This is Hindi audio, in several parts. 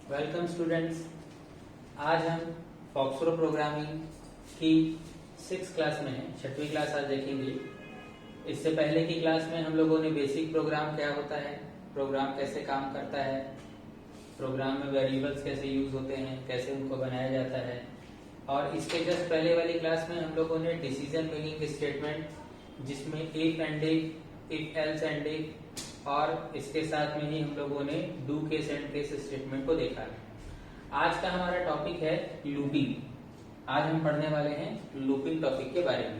Welcome students. आज हम फॉक्सट्रो प्रोग्रामिंग की 6th क्लास में हैं, 6वीं क्लास आज देखेंगे। इससे पहले की क्लास में हम लोगों ने बेसिक प्रोग्राम क्या होता है, प्रोग्राम कैसे काम करता है, प्रोग्राम में वेरिएबल्स कैसे यूज होते हैं, कैसे उनको बनाया जाता है, और इसके जस्ट पहले वाली क्लास में हम लोगों ने डिसीजन मेकिंग स्टेटमेंट जिसमें if and if else and if और इसके साथ में ही हम लोगों ने do case and case statement को देखा है। आज का हमारा टॉपिक है लूपिंग। आज हम पढ़ने वाले हैं लूपिंग टॉपिक के बारे में।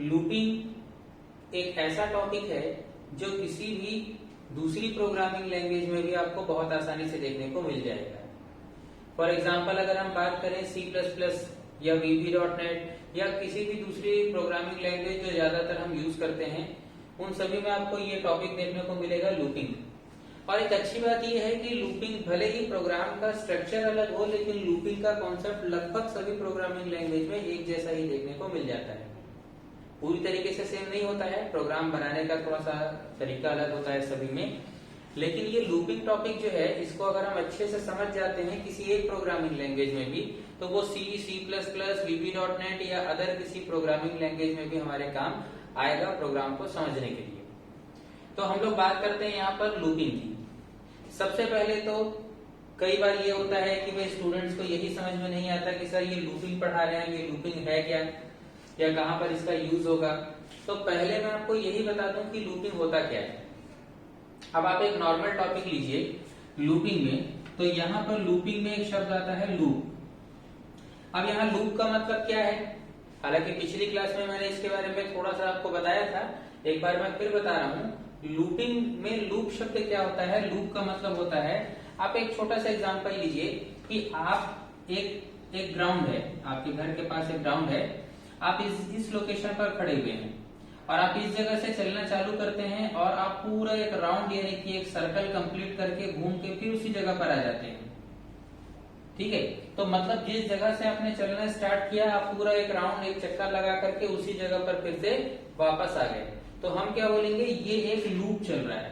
लूपिंग एक ऐसा टॉपिक है जो किसी भी दूसरी प्रोग्रामिंग लैंग्वेज में भी आपको बहुत आसानी से देखने को मिल जाएगा। फॉर एग्जाम्पल अगर हम बात करें C++ या VB.NET या किसी भी दूसरी प्रोग्रामिंग लैंग्वेज जो ज्यादातर हम यूज करते हैं, उन सभी में आपको ये टॉपिक देखने को मिलेगा लूपिंग। और एक अच्छी बात यह है कि लूपिंग भले ही प्रोग्राम का स्ट्रक्चर अलग हो, लेकिन लूपिंग का कॉन्सेप्ट लगभग सभी प्रोग्रामिंग लैंग्वेज में एक जैसा ही देखने को मिल जाता है। पूरी तरीके से सेम नहीं होता है, प्रोग्राम बनाने का थोड़ा सा तरीका अलग होता है सभी में, लेकिन ये लूपिंग टॉपिक जो है इसको अगर हम अच्छे से समझ जाते हैं किसी एक प्रोग्रामिंग लैंग्वेज में भी, तो वो C++, VB.NET या अदर किसी प्रोग्रामिंग लैंग्वेज में भी हमारे काम आएगा प्रोग्राम को समझने के लिए। तो हम लोग बात करते हैं यहाँ पर लूपिंग की। सबसे पहले तो कई बार ये होता है कि भाई स्टूडेंट्स को यही समझ में नहीं आता कि सर ये लूपिंग पढ़ा रहे हैं, ये लूपिंग है क्या या कहाँ पर इसका यूज होगा। तो पहले मैं आपको यही बता दूं कि लूपिंग होता क्या है। अब आप एक नॉर्मल टॉपिक लीजिए लूपिंग में, तो यहाँ पर लूपिंग में एक शब्द आता है लूप। अब यहाँ लूप का मतलब क्या है, हालांकि पिछली क्लास में मैंने इसके बारे में थोड़ा सा आपको बताया था, एक बार मैं फिर बता रहा हूँ। लूपिंग में लूप शब्द क्या होता है, लूप का मतलब होता है, आप एक छोटा सा एग्जांपल लीजिए कि आप एक ग्राउंड है, आपके घर के पास एक ग्राउंड है, आप इस लोकेशन पर खड़े हुए हैं और आप इस जगह से चलना चालू करते हैं और आप पूरा एक राउंड यानी कि एक सर्कल कंप्लीट करके घूम के फिर उसी जगह पर आ जाते हैं। ठीक है, तो मतलब जिस जगह से आपने चलना स्टार्ट किया, आप पूरा एक राउंड एक चक्कर लगा करके उसी जगह पर फिर से वापस आ गए, तो हम क्या बोलेंगे, ये एक लूप चल रहा है।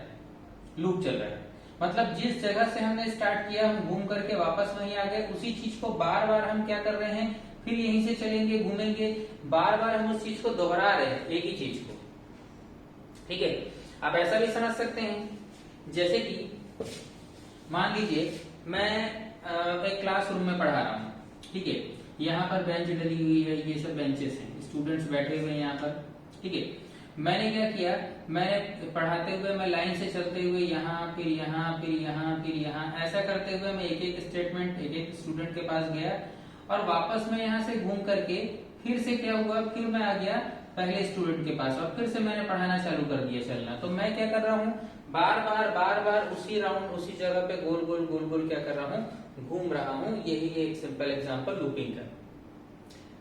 लूप चल रहा है मतलब जिस जगह से हमने स्टार्ट किया हम घूम करके वापस वहीं आ गए, उसी चीज को बार बार हम क्या कर रहे हैं, फिर यहीं से चलेंगे घूमेंगे, बार बार हम उस चीज को दोहरा रहे हैं, एक ही चीज को। ठीक है, आप ऐसा भी समझ सकते हैं जैसे कि मान लीजिए मैं एक क्लासरूम में पढ़ा रहा हूँ। ठीक है, यहाँ पर बेंच डली हुई है, ये सब बेंचेस हैं, स्टूडेंट्स बैठे हुए हैं यहाँ पर। ठीक है, मैंने क्या किया, मैंने पढ़ाते हुए मैं लाइन से चलते हुए यहाँ फिर यहाँ फिर यहाँ फिर यहाँ ऐसा करते हुए मैं एक एक स्टेटमेंट एक एक स्टूडेंट के पास गया और वापस मैं यहाँ से घूम करके फिर से क्या हुआ, फिर मैं आ गया पहले स्टूडेंट के पास और फिर से मैंने पढ़ाना चालू कर दिया चलना। तो मैं क्या कर रहा हूँ, बार बार उसी राउंड उसी जगह पे गोल गोल गोल गोल क्या कर रहा हूँ, घूम रहा हूँ। यही एक सिंपल एग्जांपल लूपिंग का।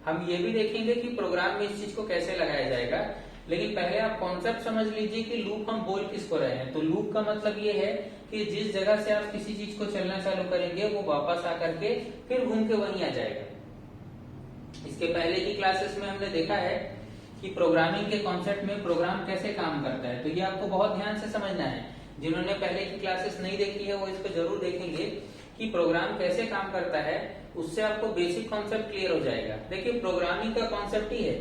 हम ये भी देखेंगे कि प्रोग्राम में इस चीज को कैसे लगाया जाएगा, लेकिन पहले आप कॉन्सेप्ट समझ लीजिए कि लूप हम बोल किसको रहे हैं। तो लूप का मतलब ये है कि जिस जगह से आप किसी चीज को चलना चालू करेंगे वो वापस आकर के फिर घूम के वहीं आ जाएगा। इसके पहले की क्लासेस में हमने देखा है कि प्रोग्रामिंग के कॉन्सेप्ट में प्रोग्राम कैसे काम करता है, तो ये आपको बहुत ध्यान से समझना है। जिन्होंने पहले की क्लासेस नहीं देखी है वो इसको जरूर देखेंगे कि प्रोग्राम कैसे काम करता है, उससे आपको बेसिक कॉन्सेप्ट क्लियर हो जाएगा। देखिए प्रोग्रामिंग का कॉन्सेप्ट ही है,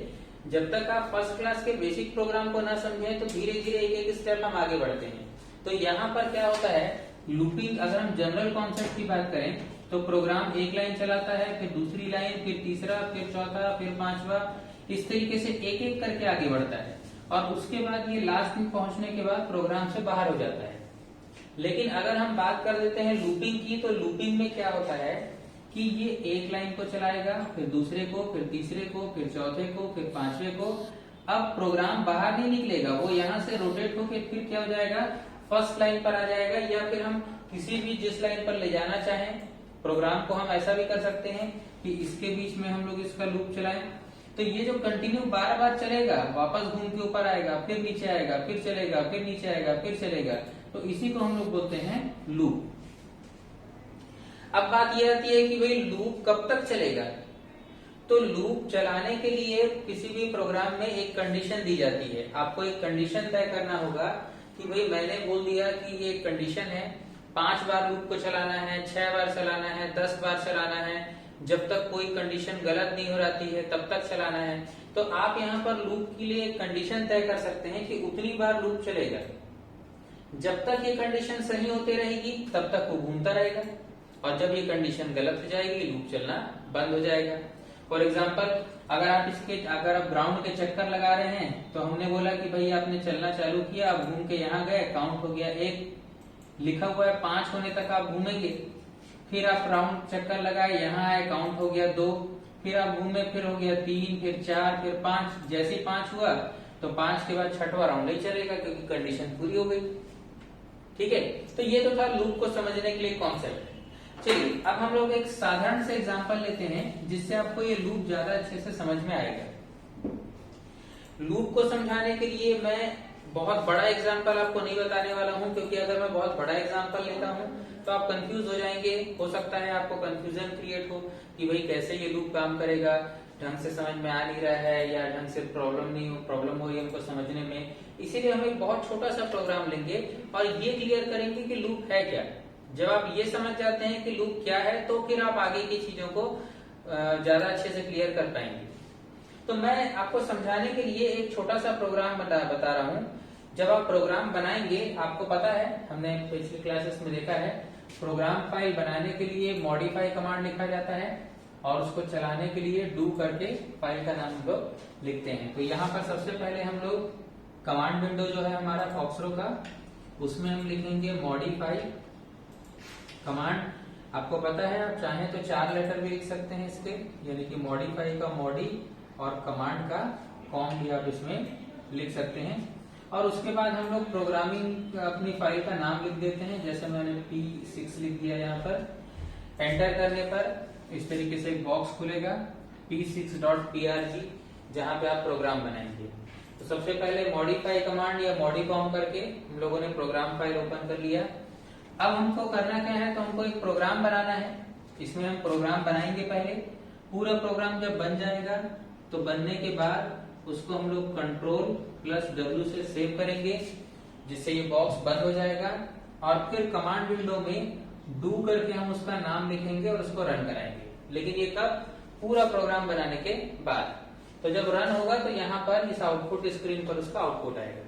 जब तक आप फर्स्ट क्लास के बेसिक प्रोग्राम को ना समझें तो धीरे धीरे एक एक स्टेप हम आगे बढ़ते हैं। तो यहाँ पर क्या होता है, लूपिंग अगर हम जनरल कॉन्सेप्ट की बात करें तो प्रोग्राम एक लाइन चलाता है, फिर दूसरी लाइन, फिर तीसरा, फिर चौथा, फिर पांचवा, इस तरीके से एक एक करके आगे बढ़ता है और उसके बाद ये लास्ट में पहुंचने के बाद प्रोग्राम से बाहर हो जाता है। लेकिन अगर हम बात कर देते हैं लूपिंग की, तो लूपिंग में क्या होता है कि ये एक लाइन को चलाएगा, फिर दूसरे को, फिर तीसरे को, फिर चौथे को, फिर पांचवे को। अब प्रोग्राम बाहर नहीं निकलेगा, वो यहाँ से रोटेट होकर फिर क्या हो जाएगा, फर्स्ट लाइन पर आ जाएगा, या फिर हम किसी भी जिस लाइन पर ले जाना चाहें प्रोग्राम को हम ऐसा भी कर सकते हैं कि इसके बीच में हम लोग इसका लूप चलाएं। तो ये जो कंटिन्यू बार बार चलेगा, वापस घूम के ऊपर आएगा, फिर नीचे आएगा, फिर चलेगा, फिर नीचे आएगा, फिर चलेगा, तो इसी को हम लोग बोलते हैं लूप। अब बात यह आती है कि भाई लूप कब तक चलेगा। तो लूप चलाने के लिए किसी भी प्रोग्राम में एक कंडीशन दी जाती है। आपको एक कंडीशन तय करना होगा कि भाई मैंने बोल दिया कि ये एक कंडीशन है, 5 बार लूप को चलाना है, 6 बार चलाना है, 10 बार चलाना है, जब तक कोई कंडीशन गलत नहीं हो जाती है तब तक चलाना है। तो आप यहाँ पर लूप के लिए कंडीशन तय कर सकते हैं कि उतनी बार लूप चलेगा, जब तक ये कंडीशन सही होती रहेगी तब तक वो घूमता रहेगा, और जब ये कंडीशन गलत हो जाएगी लूप चलना बंद हो जाएगा। फॉर एग्जाम्पल अगर आप ग्राउंड के चक्कर लगा रहे हैं, तो हमने बोला कि भाई आपने चलना चालू किया, आप घूम के यहाँ गए, काउंट हो गया 1, लिखा हुआ है 5 होने तक आप घूमेंगे, फिर आप राउंड चक्कर लगाए, यहाँ आए, काउंट हो गया 2, फिर आप घूमे, फिर हो गया 3, फिर 4, फिर 5। जैसे ही 5 हुआ तो 5 के बाद 6वां राउंड ही चलेगा, क्योंकि कंडीशन पूरी हो गई। ठीक है, तो ये तो था लूप को समझने के लिए कॉन्सेप्ट। चलिए अब हम लोग एक साधारण से एग्जांपल लेते हैं, जिससे आपको ये लूप ज्यादा अच्छे से समझ में आएगा। लूप को समझाने के लिए मैं बहुत बड़ा एग्जांपल आपको नहीं बताने वाला हूं, क्योंकि अगर मैं बहुत बड़ा एग्जांपल लेता हूं तो आप कंफ्यूज हो जाएंगे। हो सकता है आपको कंफ्यूजन क्रिएट हो कि भाई कैसे ये लूप काम करेगा, ढंग से समझ में आ नहीं रहा है, या ढंग से प्रॉब्लम हो रही है हमको समझने में। इसीलिए हम एक बहुत छोटा सा प्रोग्राम लेंगे और ये क्लियर करेंगे कि लूप है क्या। जब आप ये समझ जाते हैं कि लूप क्या है, तो फिर आप आगे की चीजों को ज्यादा अच्छे से क्लियर कर पाएंगे। तो मैं आपको समझाने के लिए एक छोटा सा प्रोग्राम बता रहा हूँ। जब आप प्रोग्राम बनाएंगे, आपको पता है, हमने पिछली क्लासेस में देखा है, प्रोग्राम फाइल बनाने के लिए मॉडिफाई कमांड लिखा जाता है, और उसको चलाने के लिए डू करके फाइल का नाम हम लोग लिखते हैं। तो यहाँ पर सबसे पहले हम लोग कमांड विंडो जो है हमारा फॉक्सरो का, उसमें हम लिखेंगे मॉडिफाई कमांड। आपको पता है, आप चाहें तो 4 लेटर भी लिख सकते हैं इसके, यानी कि मॉडिफाई का मॉडी और कमांड का कॉम भी आप इसमें लिख सकते हैं। और उसके बाद हम लोग प्रोग्रामिंग अपनी फाइल का नाम लिख देते हैं, जैसे मैंने P6 लिख दिया यहाँ पर। एंटर करने पर इस तरीके से एक बॉक्स खुलेगा p6.prg, जहाँ पे आप प्रोग्राम बनाएंगे। तो सबसे पहले मॉडिफाई कमांड या मॉडिफॉर्म करके हम लोगों ने प्रोग्राम फाइल ओपन कर लिया। अब हमको करना क्या है, तो हमको एक प्रोग्राम बनाना है। इसमें हम प्रोग्राम बनाएंगे पहले। पूरा प्रोग्राम जब बन जाएगा तो बनने के बाद उसको हम लोग Ctrl+W से सेव करेंगे, जिससे ये बॉक्स बंद हो जाएगा। और फिर कमांड विंडो में डू करके हम उसका नाम लिखेंगे और उसको रन कराएंगे। लेकिन ये कब? पूरा प्रोग्राम बनाने के बाद। तो जब रन होगा तो यहाँ पर इस आउटपुट स्क्रीन पर उसका आउटपुट आएगा।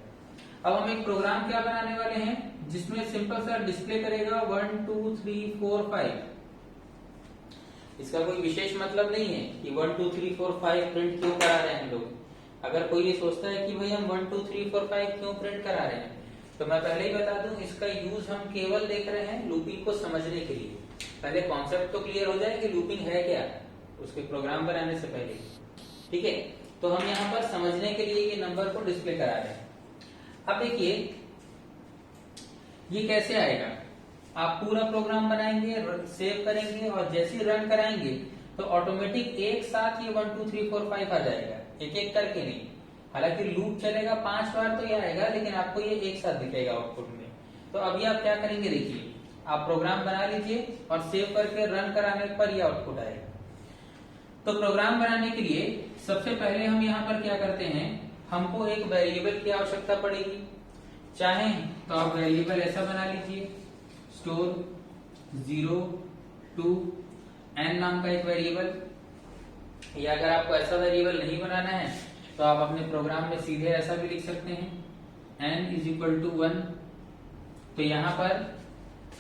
अब हम एक प्रोग्राम क्या बनाने वाले हैं, जिसमें सिंपल सा डिस्प्ले करेगा 1 2 3 4 5। इसका कोई विशेष मतलब नहीं है कि 1 2 3 4 5 प्रिंट क्यों करा रहे हैं हम लोग। अगर कोई ये सोचता है कि भाई हम 1 2 3 4 5 क्यों प्रिंट करा रहे हैं, तो मैं पहले ही बता दूं, इसका यूज हम केवल देख रहे हैं लूपिंग को समझने के लिए। पहले कॉन्सेप्ट तो क्लियर हो जाए कि लूपिंग है क्या, उसके प्रोग्राम बनाने से पहले। ठीक है, तो हम यहाँ पर समझने के लिए ये नंबर को डिस्प्ले करा रहे हैं। अब देखिए ये कैसे आएगा। आप पूरा प्रोग्राम बनाएंगे, सेव करेंगे, और जैसे ही रन कराएंगे तो ऑटोमेटिक एक साथ ये 1 2 3 4 5 आ जाएगा, एक एक करके नहीं। हालांकि लूप चलेगा 5 बार तो ये आएगा, लेकिन आपको ये एक साथ दिखेगा आउटपुट में। तो अभी आप क्या करेंगे, देखिए आप प्रोग्राम बना लीजिए और सेव करके रन कराने पर ये आउटपुट आएगा। तो प्रोग्राम बनाने के लिए सबसे पहले हम यहाँ पर क्या करते हैं, हमको एक वेरिएबल की आवश्यकता पड़ेगी। चाहे तो आप वेरिएबल ऐसा बना लीजिए, स्टोर 0 to n नाम का एक वेरिएबल। या अगर आपको ऐसा वेरिएबल नहीं बनाना है तो आप अपने प्रोग्राम में सीधे ऐसा भी लिख सकते हैं, n = 1। तो यहाँ पर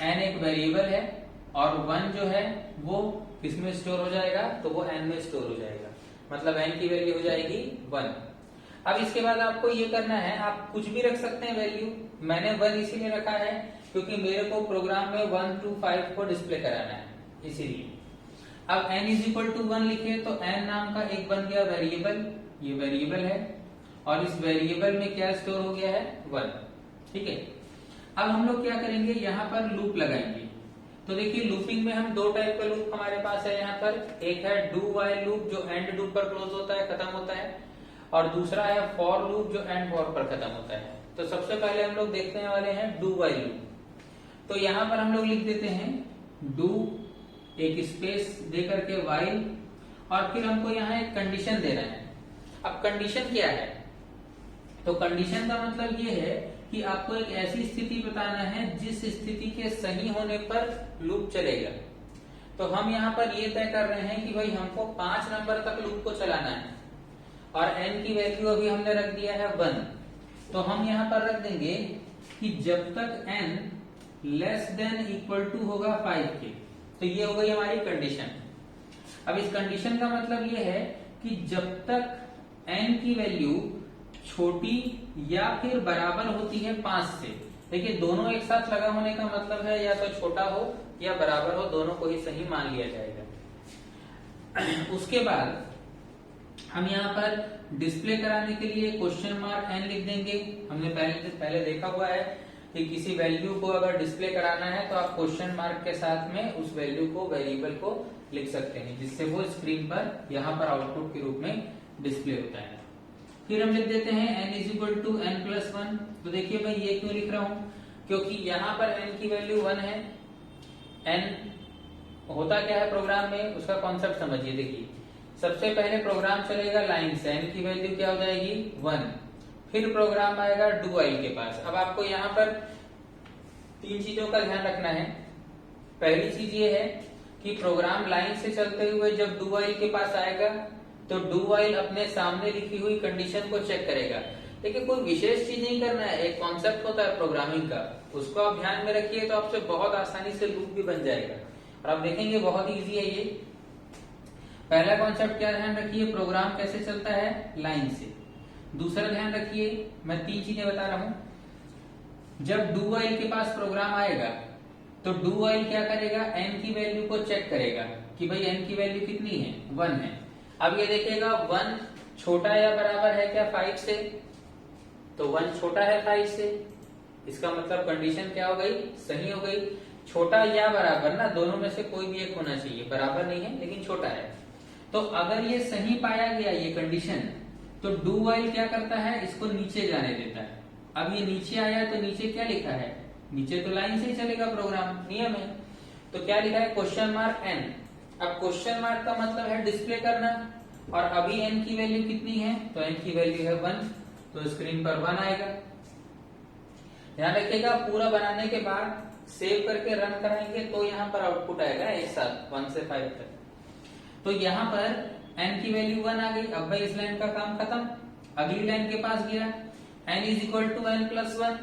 n एक वेरिएबल है और 1 जो है वो किसमें स्टोर हो जाएगा, तो वो n में स्टोर हो जाएगा। मतलब n की वैल्यू हो जाएगी 1। अब इसके बाद आपको ये करना है, आप कुछ भी रख सकते हैं वैल्यू। मैंने 1 इसीलिए रखा है क्योंकि मेरे को प्रोग्राम में 1 to 5 को डिस्प्ले कराना है, इसीलिए। अब n = 1 लिखे तो n नाम का एक बन गया वेरिएबल, ये वेरिएबल है, और इस वेरिएबल में क्या स्टोर हो गया है, 1। ठीक है, अब हम लोग क्या करेंगे, यहाँ पर लूप लगाएंगे। तो देखिए लूपिंग में हम 2 टाइप का लूप हमारे पास है यहाँ पर। एक है डू वाइल लूप जो एंड लूप पर क्लोज होता है, खत्म होता है, और दूसरा है फॉर लूप जो एंड फॉर पर खत्म होता है। तो सबसे पहले हम लोग देखने वाले हैं डू वाइल लूप। तो यहाँ पर हम लोग लिख देते हैं डू एक स्पेस दे करके वाइल, और फिर हमको यहाँ एक कंडीशन देना है। अब कंडीशन क्या है, तो कंडीशन का मतलब ये है कि आपको एक ऐसी स्थिति बताना है जिस स्थिति के सही होने पर लूप चलेगा। तो हम यहाँ पर ये तय कर रहे हैं कि भाई हमको 5 नंबर तक लूप को चलाना है और n की वैल्यू अभी हमने रख दिया है 1। तो हम यहाँ पर रख देंगे कि जब तक n less than equal to होगा 5 के, तो ये हो गई हमारी कंडीशन। अब इस कंडीशन का मतलब ये है कि जब तक n की वैल्यू छोटी या फिर बराबर होती है 5 से, देखिए दोनों एक साथ लगा होने का मतलब है या तो छोटा हो या बराबर हो, दोनों को ही सही मान लिया जाएगा। उसके बाद हम यहाँ पर डिस्प्ले कराने के लिए क्वेश्चन मार्क n लिख देंगे। हमने पहले देखा हुआ है कि किसी वैल्यू को अगर डिस्प्ले कराना है तो आप क्वेश्चन मार्क के साथ में उस वैल्यू को, वेरिएबल को लिख सकते हैं, जिससे वो स्क्रीन पर यहाँ पर आउटपुट के रूप में डिस्प्ले होता है। फिर हम लिख देते हैं n is equal to n plus 1। तो देखिए मैं ये क्यों लिख रहा हूँ, क्योंकि यहाँ पर n की वैल्यू 1 है। n होता क्या है प्रोग्राम में, उसका कॉन्सेप्ट समझिए। देखिए सबसे पहले प्रोग्राम चलेगा लाइन से, n की वैल्यू क्या हो जाएगी 1। फिर प्रोग्राम आएगा डू व्हाइल के पास। अब आपको यहाँ पर 3 चीजों का ध्यान रखना है। पहली चीज ये है कि प्रोग्राम लाइन से चलते हुए जब डू व्हाइल के पास आएगा तो डू व्हाइल अपने सामने लिखी हुई कंडीशन को चेक करेगा। देखिए कोई विशेष चीज नहीं करना है, एक कॉन्सेप्ट होता है प्रोग्रामिंग का, उसको आप ध्यान में रखिए तो आपसे बहुत आसानी से लूप भी बन जाएगा और आप देखेंगे बहुत इजी है ये। पहला कॉन्सेप्ट क्या ध्यान रखिए, प्रोग्राम कैसे चलता है, लाइन से। दूसरा ध्यान रखिए, मैं 3 चीजें बता रहा हूं। जब डू व्हाइल के पास प्रोग्राम आएगा तो डू व्हाइल क्या करेगा, n की वैल्यू को चेक करेगा कि भाई n की वैल्यू कितनी है, 1 है। अब ये देखेगा 1 छोटा या बराबर है क्या 5 से, तो 1 छोटा है 5 से, इसका मतलब कंडीशन क्या हो गई, सही हो गई। छोटा या बराबर ना, दोनों में से कोई भी एक होना चाहिए, बराबर नहीं है लेकिन छोटा है। तो अगर ये सही पाया गया ये कंडीशन, तो डू व्हाइल क्या करता है, इसको नीचे जाने देता है। अब ये नीचे आया तो नीचे क्या लिखा है, नीचे तो लाइन से ही चलेगा प्रोग्राम, नियम है। तो क्या लिखा है, क्वेश्चन मार्क n। अब क्वेश्चन मार्क का मतलब है डिस्प्ले करना, और अभी n की वैल्यू कितनी है, तो n की वैल्यू है 1, तो स्क्रीन पर 1 आएगा। ध्यान रखिएगा पूरा बनाने के बाद सेव करके रन कराएंगे तो यहाँ पर आउटपुट आएगा एक साथ 1 से 5 तक। तो यहाँ पर n की वैल्यू 1 आ गई। अब भाई इस लाइन का काम खत्म, अगली लाइन के पास गया, n is equal to n plus 1।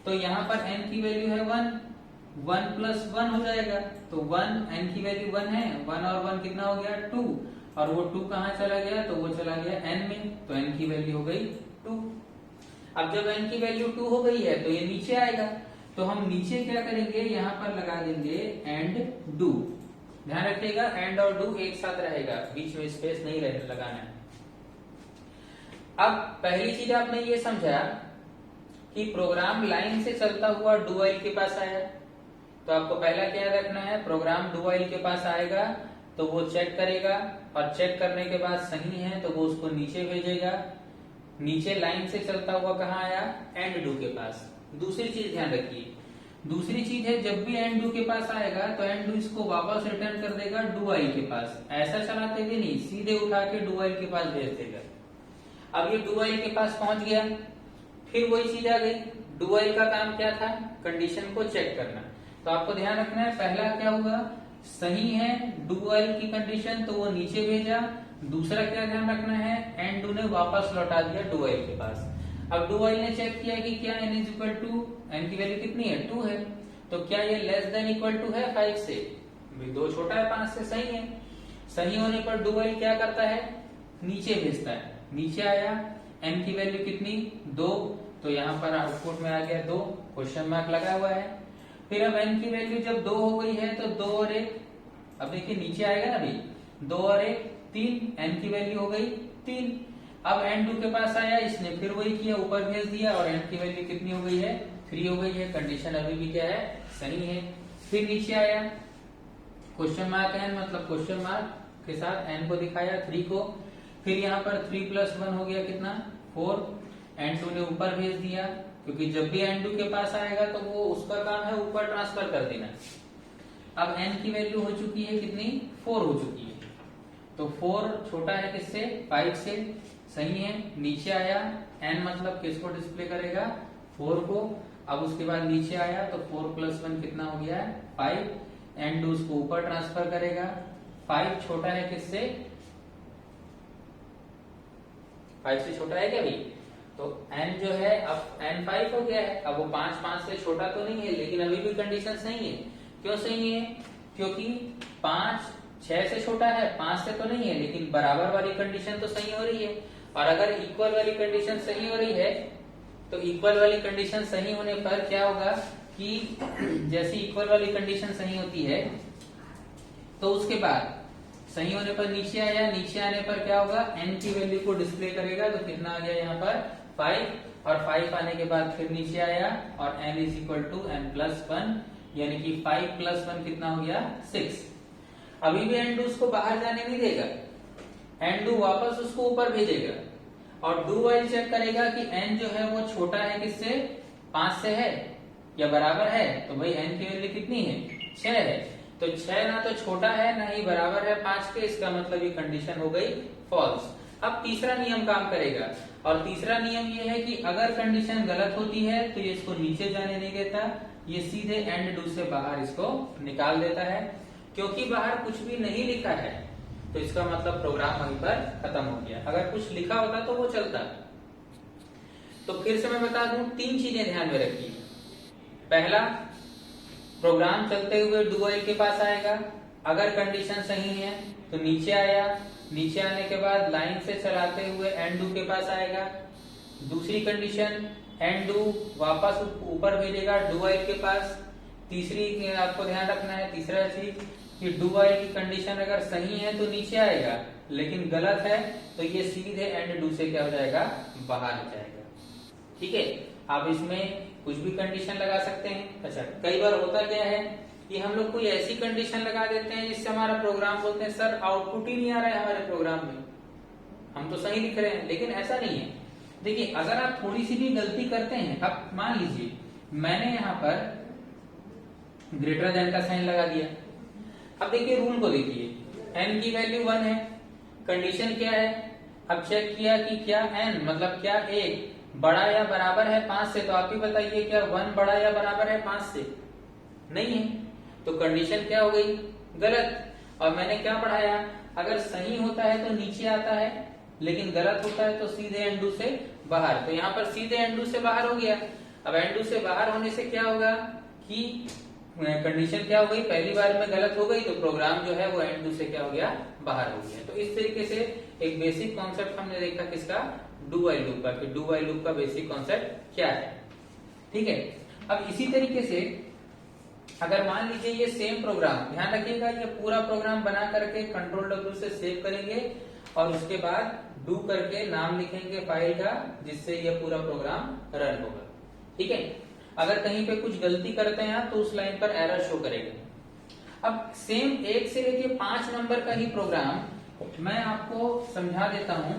तो यहाँ पर n की वैल्यू है 1 प्लस 1 हो जाएगा। तो 1 n की वैल्यू 1 है, 1 और 1 कितना हो गया 2, और वो 2 कहाँ चला गया, तो वो चला गया n में, तो n की वैल्यू हो गई 2। अब जब n की वैल्यू 2 हो गई है तो ये नीचे आएगा, तो हम नीचे क्या करेंगे, यहाँ पर लगा देंगे एंड डू। ध्यान रखिएगा एंड और डू एक साथ रहेगा, बीच में स्पेस नहीं लगाना है। अब पहली चीज आपने ये समझा कि प्रोग्राम लाइन से चलता हुआ डू व्हाइल के पास आया, तो आपको पहला क्या रखना है, प्रोग्राम डू व्हाइल के पास आएगा तो वो चेक करेगा, और चेक करने के बाद सही है तो वो उसको नीचे भेजेगा। नीचे लाइन से चलता हुआ कहाँ आया, एंड डू के पास। दूसरी चीज ध्यान रखिए, दूसरी चीज है जब भी एंड डू के पास आएगा तो एंड डू इसको वापस रिटर्न कर देगा डू व्हाइल के पास। ऐसा चलाते हुए नहीं, सीधे उठा के डू व्हाइल के पास भेज देगा। अब ये डू व्हाइल के पास पहुंच गया, फिर वही चीज आ गई, डू व्हाइल का काम क्या था, कंडीशन को चेक करना। तो आपको ध्यान रखना है पहला क्या हुआ, सही है डू व्हाइल की कंडीशन तो वो नीचे भेजा। दूसरा क्या ध्यान रखना है, एंड डू ने वापस लौटा दिया डू व्हाइल के पास। अब डू व्हाइल ने चेक किया कि क्या n is equal to, n की वैल्यू कितनी है 2 है, तो क्या ये लेस देन इक्वल टू है 5 से, 2 छोटा है 5 से, सही है। सही होने पर डू व्हाइल क्या करता है, नीचे भेजता है। नीचे आया, n की वैल्यू कितनी 2, तो यहाँ पर आउटपुट में आ गया 2, क्वेश्चन मार्क लगा हुआ है। फिर अब n की वैल्यू जब 2 हो गई है तो 2 और 1, अब देखिए नीचे आएगा ना भाई, 2 और 1 3, n की वैल्यू हो गई 3। अब एंड डू के पास आया, इसने फिर वही किया, ऊपर भेज दिया, और n की वैल्यू कितनी हो गई है 3 हो गई है। कंडीशन अभी भी क्या है, सही है। फिर नीचे आया, क्वेश्चन मार्क n मतलब क्वेश्चन मार्क के साथ n को दिखाया 3 को। फिर यहाँ पर 3 प्लस 1 हो गया कितना 4, एंड टू ने ऊपर भेज दिया, क्योंकि जब भी एंड टू के पास आएगा तो वो उसका काम है ऊपर ट्रांसफर कर देना। अब n की वैल्यू हो चुकी है कितनी 4 हो चुकी है, तो 4 छोटा है किससे 5 से, सही है। नीचे आया, n मतलब किसको डिस्प्ले करेगा 4 को, अब उसके बाद नीचे आया तो 4 प्लस 1 कितना हो गया है 5, n2 उसको ऊपर ट्रांसफर करेगा, 5 छोटा है किससे, 5 से छोटा है क्या भाई, तो n जो है अब n 5 हो गया है, अब वो 5 से छोटा तो नहीं है, लेकिन अभी भी कंडीशन सही है। क्यों सही है, क्योंकि 5 6 से छोटा है, 5 से तो नहीं है, लेकिन बराबर वाली कंडीशन तो सही हो रही है। और अगर इक्वल वाली कंडीशन सही हो रही है तो इक्वल वाली कंडीशन सही होने पर क्या होगा कि जैसी इक्वल वाली कंडीशन सही होती है तो उसके बाद सही होने पर नीचे आया, नीचे आने पर क्या होगा, n की वैल्यू को डिस्प्ले करेगा, तो कितना आ गया यहाँ पर 5, और 5 आने के बाद फिर नीचे आया और n is equal to n plus 1, यानी कि 5 प्लस 1 कितना हो गया 6। अभी भी n2 उसको बाहर जाने नहीं देगा, n2 वापस उसको ऊपर भेजेगा और डू वाइल चेक करेगा कि n जो है वो छोटा है किससे, 5 से है या बराबर है, तो भाई n की वैल्यू कितनी है 6 है, तो 6 ना तो छोटा है ना ही बराबर है 5 के, इसका मतलब ये कंडीशन हो गई फॉल्स। अब तीसरा नियम काम करेगा, और तीसरा नियम ये है कि अगर कंडीशन गलत होती है तो ये इसको नीचे जाने नहीं देता, ये सीधे एंड डू से बाहर इसको निकाल देता है। क्योंकि बाहर कुछ भी नहीं लिखा है तो इसका मतलब प्रोग्राम वहीं पर खत्म हो गया, अगर कुछ लिखा होता तो वो चलता। तो फिर से मैं बता दूं, 3 चीजें ध्यान में रखिए। पहला, प्रोग्राम चलते हुए डू व्हाइल के पास आएगा, अगर कंडीशन सही है तो नीचे आया, नीचे आने के बाद लाइन से चलाते हुए एंड डू के पास आएगा। दूसरी कंडीशन, एंड डू वापस ऊपर भेजेगा डू व्हाइल के पास। तीसरी आपको ध्यान रखना है, तीसरा चीज कि डू व्हाइल की कंडीशन अगर सही है तो नीचे आएगा, लेकिन गलत है तो ये सीधे एंड डू से क्या हो जाएगा, बाहर हो जाएगा। ठीक है, आप इसमें कुछ भी कंडीशन लगा सकते हैं। अच्छा, कई बार होता क्या है कि हम लोग कोई ऐसी कंडीशन लगा देते हैं जिससे हमारा प्रोग्राम बोलते हैं सर आउटपुट ही नहीं आ रहा है हमारे प्रोग्राम में, हम तो सही लिख रहे हैं, लेकिन ऐसा नहीं है। देखिए, अगर आप थोड़ी सी भी गलती करते हैं, अब मान लीजिए मैंने यहाँ पर ग्रेटर देन का साइन लगा दिया, अब देखिए रूल को देखिए, n की वैल्यू 1 है, कंडीशन क्या है, अब चेक किया कि क्या n मतलब क्या 1 बड़ा या बराबर है 5 से, तो आप ही बताइए क्या 1 बड़ा या बराबर है 5 से, नहीं है, तो कंडीशन क्या हो गई, गलत। और मैंने क्या पढ़ाया, अगर सही होता है तो नीचे आता है, लेकिन गलत होता है तो सीधे एंडू से बाहर, तो यहाँ पर सीधे एंडू से बाहर हो गया। अब एंडू से बाहर होने से क्या होगा कि कंडीशन क्या हो गई, पहली बार में गलत हो गई तो प्रोग्राम जो है वो एंडू से क्या हो गया, बाहर हो गया। तो इस तरीके से एक बेसिक कॉन्सेप्ट हमने देखा किसका, डू व्हाइल लूप का, कि डू व्हाइल लूप का बेसिक कॉन्सेप्ट क्या है। ठीक है, अब इसी तरीके से अगर मान लीजिए ये सेम प्रोग्राम, ध्यान रखिएगा ये पूरा प्रोग्राम बना करके कंट्रोल W से सेव करेंगे और उसके बाद डू करके नाम लिखेंगे फाइल का, जिससे ये पूरा प्रोग्राम रन होगा। ठीक है, अगर कहीं पे कुछ गलती करते हैं तो उस लाइन पर एरर शो करेगा। अब सेम 1 से लेके 5 नंबर का ही प्रोग्राम मैं आपको समझा देता हूं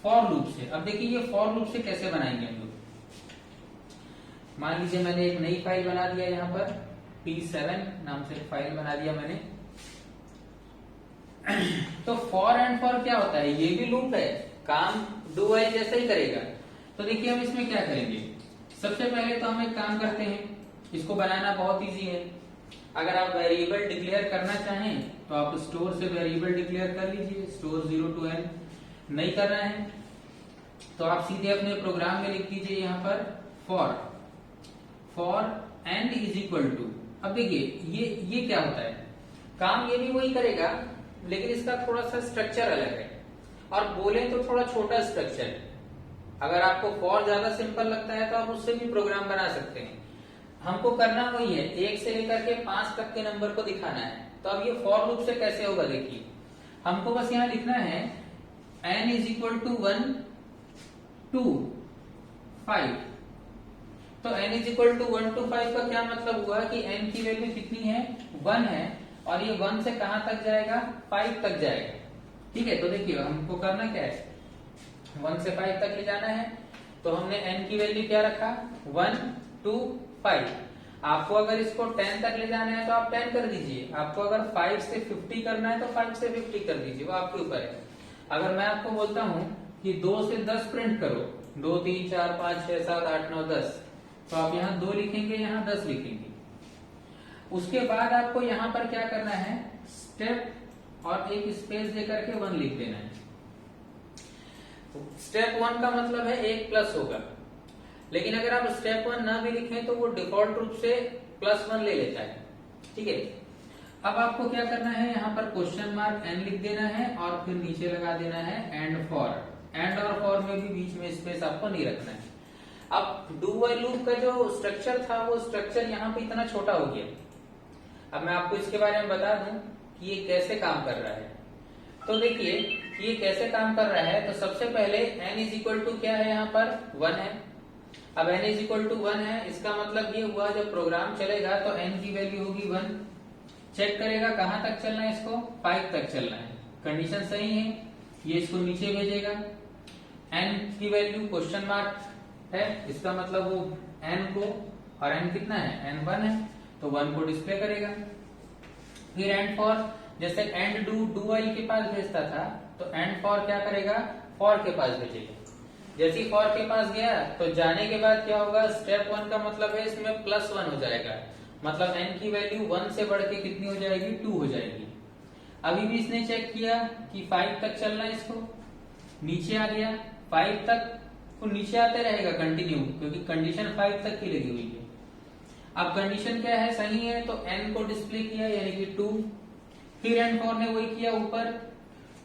फॉर लूप से। अब देखिए ये फॉर लूप से कैसे बनाएंगे हम लोग। मान लीजिए मैंने एक नई फाइल बना दिया, यहाँ पर P7 नाम से फाइल बना दिया मैंने। तो फॉर एंड फॉर क्या होता है, ये भी लूप है, काम डू व्हाइल जैसा ही करेगा। तो देखिए हम इसमें क्या करेंगे, सबसे पहले तो हम एक काम करते हैं, इसको बनाना बहुत इजी है। अगर आप वेरिएबल डिक्लेयर करना चाहें तो आप स्टोर से वेरिएबल डिक्लेयर कर लीजिए, स्टोर 0 to n। नहीं करना है तो आप सीधे अपने प्रोग्राम में लिख दीजिए यहाँ पर for n is equal to. अब देखिए ये क्या होता है, काम ये भी वही करेगा लेकिन इसका थोड़ा सा स्ट्रक्चर अलग है, और बोले तो थोड़ा छोटा स्ट्रक्चर है। अगर आपको फॉर ज्यादा सिंपल लगता है तो आप उससे भी प्रोग्राम बना सकते हैं। हमको करना वही है, 1 से लेकर के 5 तक के नंबर को दिखाना है। तो अब ये फॉर लूप से कैसे होगा, देखिए हमको बस यहाँ लिखना है n is equal to 1 to 5। तो n is equal to 1 to 5 का क्या मतलब हुआ कि n की वैल्यू कितनी है, 1 है, और ये 1 से कहां तक जाएगा, 5 तक जाएगा। ठीक है, तो देखिए हमको करना क्या है, 1 से 5 तक ले जाना है। तो हमने n की वैल्यू क्या रखा, 1 to 5। आपको अगर इसको 10 तक ले जाना है तो आप 10 कर दीजिए, आपको अगर 5 से 50 करना है तो 5 से 50 कर दीजिए, वो आपके ऊपर है। अगर मैं आपको बोलता हूं कि 2 से 10 प्रिंट करो, 2 3 4 5 6 7 8 9 10, तो आप यहाँ 2 लिखेंगे, यहाँ 10 लिखेंगे। उसके बाद आपको यहाँ पर क्या करना है, स्टेप और एक स्पेस देकर के 1 लिख देना है। स्टेप 1 का मतलब है 1 प्लस होगा, लेकिन अगर आप स्टेप 1 ना भी लिखें तो वो डिफॉल्ट रूप से +1 ले लेता है। ठीक है, अब आपको क्या करना है, यहाँ पर क्वेश्चन मार्क n लिख देना है और फिर नीचे लगा देना है एंड फॉर। एंड और फॉर में भी बीच में स्पेस आपको नहीं रखना है। अब डू व्हाइल लूप का जो स्ट्रक्चर था वो स्ट्रक्चर यहाँ पे इतना छोटा हो गया। अब मैं आपको इसके बारे में बता दूं कि ये कैसे काम कर रहा है। तो देखिए ये कैसे काम कर रहा है। तो सबसे पहले n इज इक्वल टू क्या है, यहाँ पर 1 है। अब n इज इक्वल टू 1 है, इसका मतलब ये हुआ जब प्रोग्राम चलेगा तो n की वैल्यू होगी 1। चेक करेगा कहां तक चलना है, इसको 5 तक चलना है। कंडीशन सही है, ये इसको नीचे भेजेगा। n की वैल्यू क्वेश्चन मार्क है, इसका मतलब वो n को, और n कितना है, n 1 है, तो 1 को डिस्प्ले करेगा। फिर एंड फॉर, जैसे एंड डू व्हाइल के पास भेजता था, तो एंड फॉर क्या करेगा, फॉर के पास भेजेगा। जैसे ही फॉर के पास गया तो जाने के बाद क्या होगा, स्टेप 1 का मतलब है इसमें +1 हो जाएगा, मतलब n की वैल्यू 1 से बढ़ के कितनी हो जाएगी, 2 हो जाएगी। अभी भी इसने चेक किया कि 5 तक चलना है, इसको नीचे आ गया 5 तक, तो नीचे आते रहेगा कंटिन्यू, क्योंकि कंडीशन 5 तक की लगी हुई है। अब कंडीशन क्या है, सही है, तो n को डिस्प्ले किया यानी कि 2। फिर एंड फॉर ने वही किया, ऊपर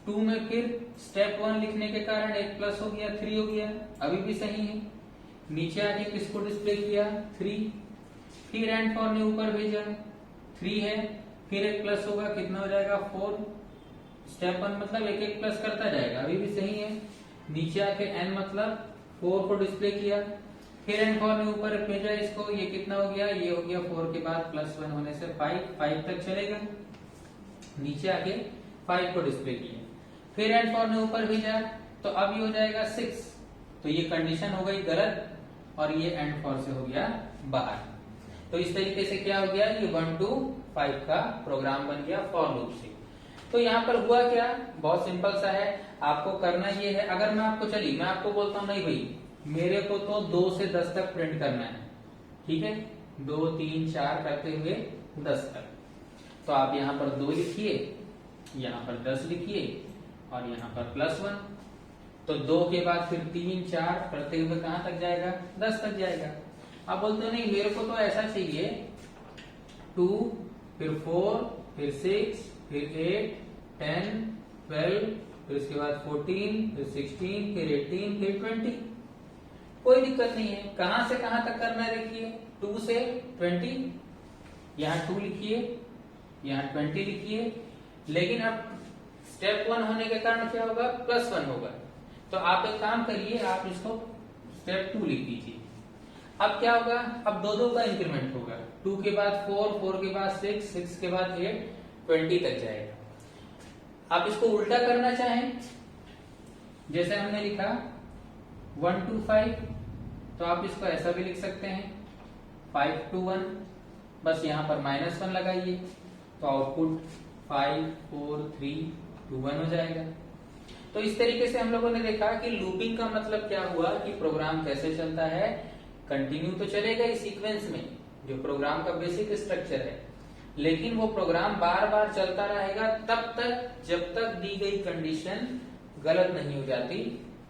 2 में फिर स्टेप 1 लिखने के कारण 1 प्लस हो गया, 3 हो गया, अभी भी सही है। नीचे आके किसको डिस्प्ले किया, 3। फिर एंड फॉर ने ऊपर भेजा, 3 है, फिर 1 प्लस होगा, कितना हो जाएगा, 4। स्टेप 1 मतलब 1 प्लस करता जाएगा, अभी भी सही है। नीचे आके n मतलब 4 को डिस्प्ले किया, फिर एंड फॉर ने ऊपर भेजा इसको, ये कितना हो गया, ये हो गया 4 के बाद +1 होने से 5 तक चलेगा। नीचे आके 5 को डिस्प्ले किया, फिर एंड फॉर ने ऊपर भेजा, तो अब ये हो जाएगा 6। तो ये कंडीशन हो गई गलत और ये एंड फॉर से हो गया बाहर। तो इस तरीके से क्या हो गया, ये 1 to 5 का प्रोग्राम बन गया फॉर लूप से। तो यहाँ पर हुआ क्या, बहुत सिंपल सा है, आपको करना ये है। अगर मैं आपको, चलिए मैं आपको बोलता हूँ, नहीं भाई मेरे को तो 2 से 10 तक प्रिंट करना है, ठीक है, 2 3 4 करते हुए 10 तक, तो आप यहाँ पर 2 लिखिए, यहाँ पर 10 लिखिए और यहाँ पर +1। तो 2 के बाद फिर 3 4 करते हुए कहां तक जाएगा, 10 तक जाएगा। आप बोलते हो नहीं मेरे को तो ऐसा चाहिए, 2 फिर 4 फिर 6 फिर 8 10 12 फिर उसके बाद 14 फिर 16 फिर 18 फिर 20। कोई दिक्कत नहीं है, कहां से कहां तक करना है, देखिए 2 से 20, यहाँ 2 लिखिए, यहाँ 20 लिखिए। लेकिन अब स्टेप 1 होने के कारण क्या होगा, +1 होगा। तो आप एक काम करिए, आप इसको स्टेप 2 लिख दीजिए। अब क्या होगा, अब 2 का इंक्रीमेंट होगा, 2 के बाद 4 4 के बाद 6 6 के बाद 8 20 तक जाएगा। आप इसको उल्टा करना चाहें, जैसे हमने लिखा 1 to 5, तो आप इसको ऐसा भी लिख सकते हैं 5 to 1, बस यहाँ पर -1 लगाइए, तो आउटपुट 5 4 3 2 1 हो जाएगा। तो इस तरीके से हम लोगों ने देखा कि लूपिंग का मतलब क्या हुआ, कि प्रोग्राम कैसे चलता है, कंटिन्यू तो चलेगा इस सीक्वेंस में जो प्रोग्राम का बेसिक स्ट्रक्चर है, लेकिन वो प्रोग्राम बार बार चलता रहेगा तब तक जब तक दी गई कंडीशन गलत नहीं हो जाती।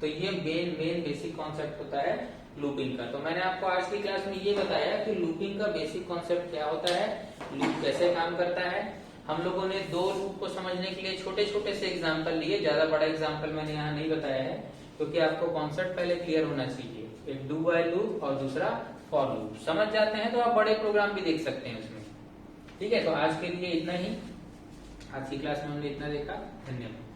तो ये मेन बेसिक कॉन्सेप्ट होता है लूपिंग का। तो मैंने आपको आज की क्लास में ये बताया कि लूपिंग का बेसिक कॉन्सेप्ट क्या होता है, लूप कैसे काम करता है। हम लोगों ने 2 लूप को समझने के लिए छोटे छोटे से एग्जाम्पल लिए, ज्यादा बड़ा एग्जाम्पल मैंने यहाँ नहीं बताया है, क्योंकि आपको कॉन्सेप्ट पहले क्लियर होना चाहिए। एक डू व्हाइल लूप और दूसरा फॉर लूप समझ जाते हैं तो आप बड़े प्रोग्राम भी देख सकते हैं उसमें। ठीक है, तो आज के लिए इतना ही, आज की क्लास में हमने इतना देखा। धन्यवाद।